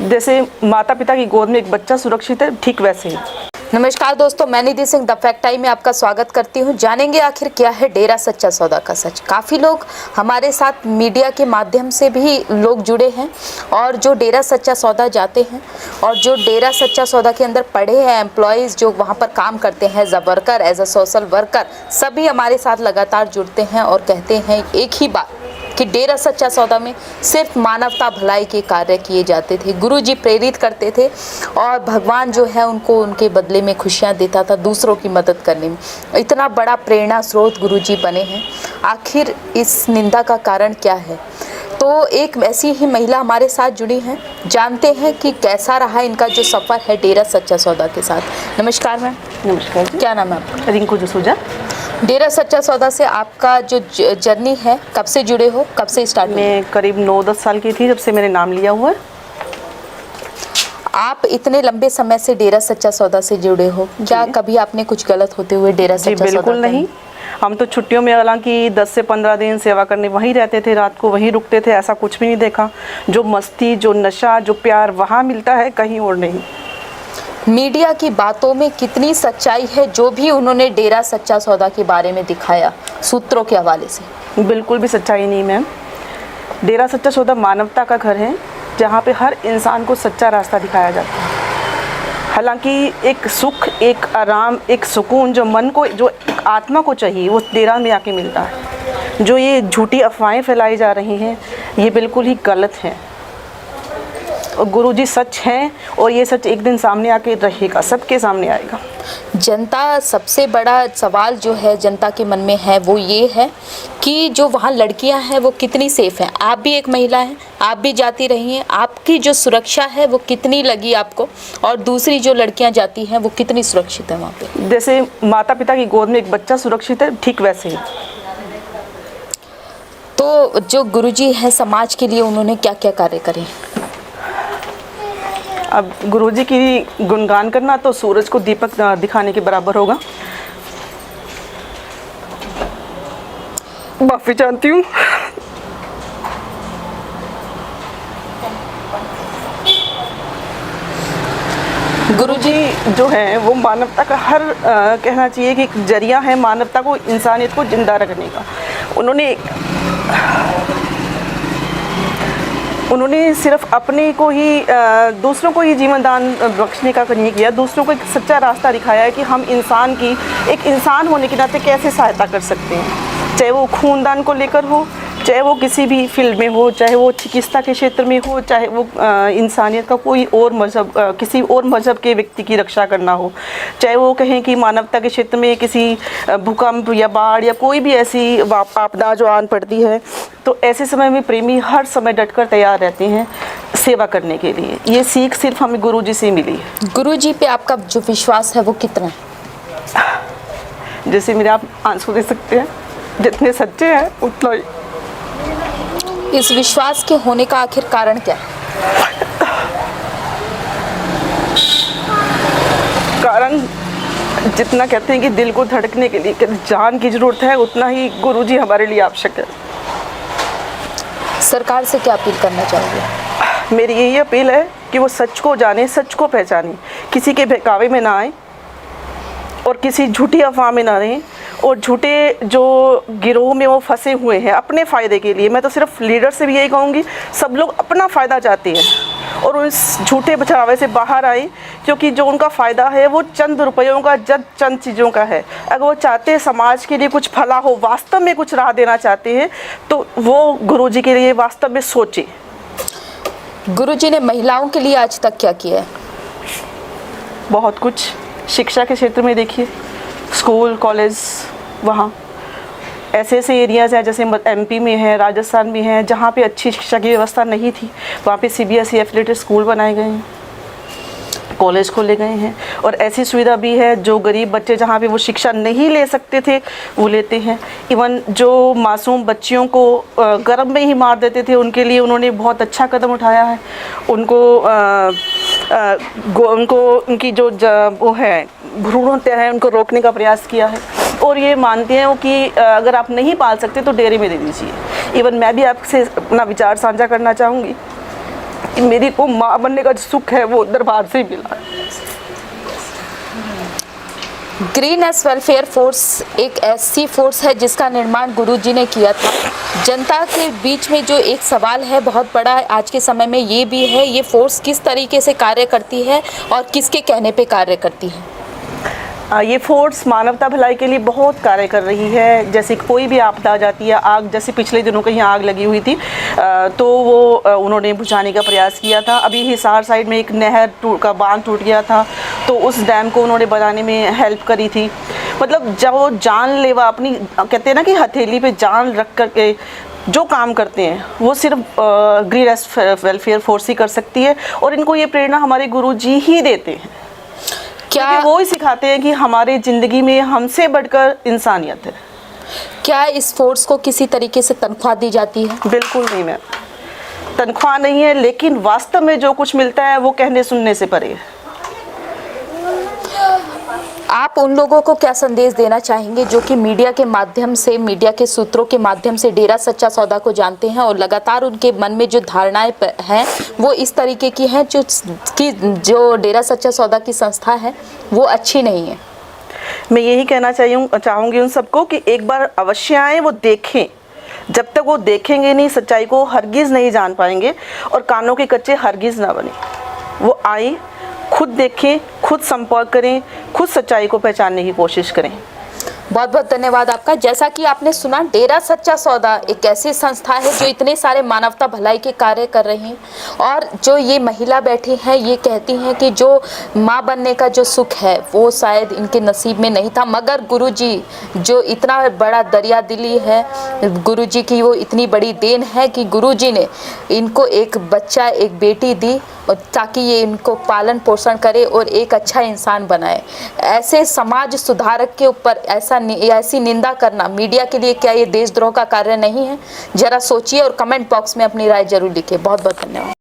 जैसे माता पिता की गोद में एक बच्चा सुरक्षित है, ठीक वैसे ही। नमस्कार दोस्तों, मैं निधि सिंह द फैक्ट टाइम में आपका स्वागत करती हूं। जानेंगे आखिर क्या है डेरा सच्चा सौदा का सच। काफ़ी लोग हमारे साथ मीडिया के माध्यम से भी लोग जुड़े हैं और जो डेरा सच्चा सौदा जाते हैं और जो डेरा सच्चा सौदा के अंदर पढ़े हैं एम्प्लॉयज़ जो वहां पर काम करते हैं as a worker, as a social worker, सभी हमारे साथ लगातार जुड़ते हैं और कहते हैं एक ही बात कि डेरा सच्चा सौदा में सिर्फ मानवता भलाई के कार्य किए जाते थे। गुरुजी प्रेरित करते थे और भगवान जो है उनको उनके बदले में खुशियां देता था दूसरों की मदद करने में। इतना बड़ा प्रेरणा स्रोत गुरुजी बने हैं। आखिर इस निंदा का कारण क्या है? तो एक ऐसी ही महिला हमारे साथ जुड़ी हैं, जानते हैं कि कैसा रहा इनका जो सफ़र है डेरा सच्चा सौदा के साथ। नमस्कार मैम। नमस्कार जी। क्या नाम है आपका? रिंकू जसूजा। डेरा सच्चा सौदा से आपका जो जर्नी है, कब से जुड़े हो, कब से स्टार्ट? मैं करीब 9-10 साल की थी जब से मैंने नाम लिया हुआ है। आप इतने लंबे समय से डेरा सच्चा सौदा से जुड़े हो, क्या कभी आपने कुछ गलत होते हुए डेरा सच्चा सौदा? बिल्कुल नहीं। हम तो छुट्टियों में हालांकि 10 से 15 दिन सेवा करने वहीं रहते थे, रात को वहीं रुकते थे, ऐसा कुछ भी नहीं देखा। जो मस्ती, जो नशा, जो प्यार वहाँ मिलता है, कहीं और नहीं। मीडिया की बातों में कितनी सच्चाई है जो भी उन्होंने डेरा सच्चा सौदा के बारे में दिखाया सूत्रों के हवाले से? बिल्कुल भी सच्चाई नहीं मैम। डेरा सच्चा सौदा मानवता का घर है जहाँ पे हर इंसान को सच्चा रास्ता दिखाया जाता है। हालांकि एक सुख, एक आराम, एक सुकून जो मन को, जो आत्मा को चाहिए, वो डेरा में आके मिलता है। जो ये झूठी अफवाहें फैलाई जा रही हैं, ये बिल्कुल ही गलत हैं। और गुरुजी सच हैं और ये सच एक दिन सामने आके रहेगा, सबके सामने आएगा। जनता, सबसे बड़ा सवाल जो है जनता के मन में है वो ये है कि जो वहाँ लड़कियाँ हैं वो कितनी सेफ़ हैं। आप भी एक महिला हैं, आप भी जाती रही हैं, आपकी जो सुरक्षा है वो कितनी लगी आपको, और दूसरी जो लड़कियाँ जाती हैं वो कितनी सुरक्षित है वहाँ पे? जैसे माता पिता की गोद में एक बच्चा सुरक्षित है, ठीक वैसे ही। तो जो गुरुजी हैं समाज के लिए उन्होंने क्या क्या कार्य करे? अब गुरुजी की गुणगान करना तो सूरज को दीपक दिखाने के बराबर होगा। माफी चाहती हूँ। गुरुजी जो है वो मानवता का हर कहना चाहिए कि एक जरिया है मानवता को, इंसानियत को जिंदा रखने का। उन्होंने सिर्फ अपने को ही, दूसरों को ही जीवन दान बख्शने का नहीं किया, दूसरों को एक सच्चा रास्ता दिखाया है कि हम इंसान की, एक इंसान होने के नाते कैसे सहायता कर सकते हैं। चाहे वो खूनदान को लेकर हो, चाहे वो किसी भी फील्ड में हो, चाहे वो चिकित्सा के क्षेत्र में हो, चाहे वो इंसानियत का कोई और मज़हब, किसी और मज़हब के व्यक्ति की रक्षा करना हो, चाहे वो कहें कि मानवता के क्षेत्र में किसी भूकंप या बाढ़ या कोई भी ऐसी आपदा जो आन पड़ती है, तो ऐसे समय में प्रेमी हर समय डटकर तैयार रहते हैं सेवा करने के लिए। ये सीख सिर्फ हमें गुरुजी से मिली है। गुरुजी पे आपका जो विश्वास है वो कितना है? जैसे मेरे आप आंसू दे सकते हैं, जितने सच्चे हैं उतना ही। इस विश्वास के होने का आखिर कारण क्या है? कारण जितना कहते हैं कि दिल को धड़कने के लिए जान की ज़रूरत है, उतना ही गुरुजी हमारे लिए आवश्यक है। सरकार से क्या अपील करना चाहोगे? मेरी यही अपील है कि वो सच को जाने, सच को पहचाने, किसी के बहकावे में ना आए और किसी झूठी अफवाह में ना रहें, और झूठे जो गिरोह में वो फंसे हुए हैं अपने फ़ायदे के लिए। मैं तो सिर्फ लीडर से भी यही कहूँगी, सब लोग अपना फ़ायदा चाहते हैं और उस झूठे बचावे से बाहर आए, क्योंकि जो उनका फ़ायदा है वो चंद रुपयों का, चंद चीज़ों का है। अगर वो चाहते हैं समाज के लिए कुछ भला हो, वास्तव में कुछ राह देना चाहते हैं, तो वो गुरुजी के लिए वास्तव में सोचें। गुरुजी ने महिलाओं के लिए आज तक क्या किया है? बहुत कुछ। शिक्षा के क्षेत्र में देखिए, स्कूल, कॉलेज, वहाँ ऐसे ऐसे एरियाज़ हैं, जैसे एमपी में है, राजस्थान में है, जहाँ पे अच्छी शिक्षा की व्यवस्था नहीं थी, वहाँ पे सीबीएसई एफिलिएटेड स्कूल बनाए गए हैं, कॉलेज खोले गए हैं। और ऐसी सुविधा भी है जो गरीब बच्चे जहाँ पे वो शिक्षा नहीं ले सकते थे वो लेते हैं। इवन जो मासूम बच्चियों को गर्भ में ही मार देते थे, उनके लिए उन्होंने बहुत अच्छा कदम उठाया है। उनकी जो वो है भ्रूण हत्या है, उनको रोकने का प्रयास किया है। और ये मानते हैं कि अगर आप नहीं पाल सकते तो डेयरी में दे दीजिए। इवन मैं भी आपसे अपना विचार साझा करना चाहूँगी कि मेरी को माँ बनने का जो सुख है वो दरबार से ही मिला। ग्रीन एस वेलफेयर फोर्स एक ऐसी फोर्स है जिसका निर्माण गुरुजी ने किया था। जनता के बीच में जो एक सवाल है बहुत बड़ा है आज के समय में, ये भी है ये फोर्स किस तरीके से कार्य करती है और किसके कहने पे कार्य करती है। ये फोर्स मानवता भलाई के लिए बहुत कार्य कर रही है। जैसे कोई भी आपदा आ जाती है, आग जैसे पिछले दिनों कहीं आग लगी हुई थी तो वो उन्होंने बुझाने का प्रयास किया था। अभी हिसार साइड में एक नहर का बांध टूट गया था तो उस डैम को उन्होंने बनाने में हेल्प करी थी। मतलब जो जानलेवा अपनी कहते हैं ना कि हथेली पे जान रख कर के जो काम करते हैं वो सिर्फ ग्रीन एस वेलफेयर फोर्स ही कर सकती है। और इनको ये प्रेरणा हमारे गुरुजी ही देते हैं। क्या वो ही सिखाते हैं कि हमारे ज़िंदगी में हमसे बढ़कर इंसानियत है। क्या इस फोर्स को किसी तरीके से तनख्वाह दी जाती है? बिल्कुल नहीं मैम, तनख्वाह नहीं है, लेकिन वास्तव में जो कुछ मिलता है वो कहने सुनने से परे है। आप उन लोगों को क्या संदेश देना चाहेंगे जो कि मीडिया के माध्यम से, मीडिया के सूत्रों के माध्यम से डेरा सच्चा सौदा को जानते हैं और लगातार उनके मन में जो धारणाएं हैं वो इस तरीके की हैं जो डेरा सच्चा सौदा की संस्था है वो अच्छी नहीं है? मैं यही कहना चाहूँगी उन सबको कि एक बार अवश्य आएँ, वो देखें। जब तक वो देखेंगे नहीं सच्चाई को हरगिज़ नहीं जान पाएंगे और कानों के कच्चे हरगिज़ ना बने। वो आए, खुद देखें, खुद संपर्क करें, खुद सच्चाई को पहचानने की कोशिश करें। बहुत बहुत धन्यवाद आपका। जैसा कि आपने सुना, डेरा सच्चा सौदा एक ऐसी संस्था है जो इतने सारे मानवता भलाई के कार्य कर रही हैं और जो ये महिला बैठी हैं ये कहती हैं कि जो माँ बनने का जो सुख है वो शायद इनके नसीब में नहीं था, मगर गुरुजी जो इतना बड़ा दरिया दिली है, गुरुजी की वो इतनी बड़ी देन है कि गुरुजी ने इनको एक बच्चा, एक बेटी दी ताकि ये इनको पालन पोषण करे और एक अच्छा इंसान बनाए। ऐसे समाज सुधारक के ऊपर ऐसी निंदा करना मीडिया के लिए क्या ये देशद्रोह का कार्य नहीं है? जरा सोचिए और कमेंट बॉक्स में अपनी राय जरूर लिखिए। बहुत बहुत धन्यवाद।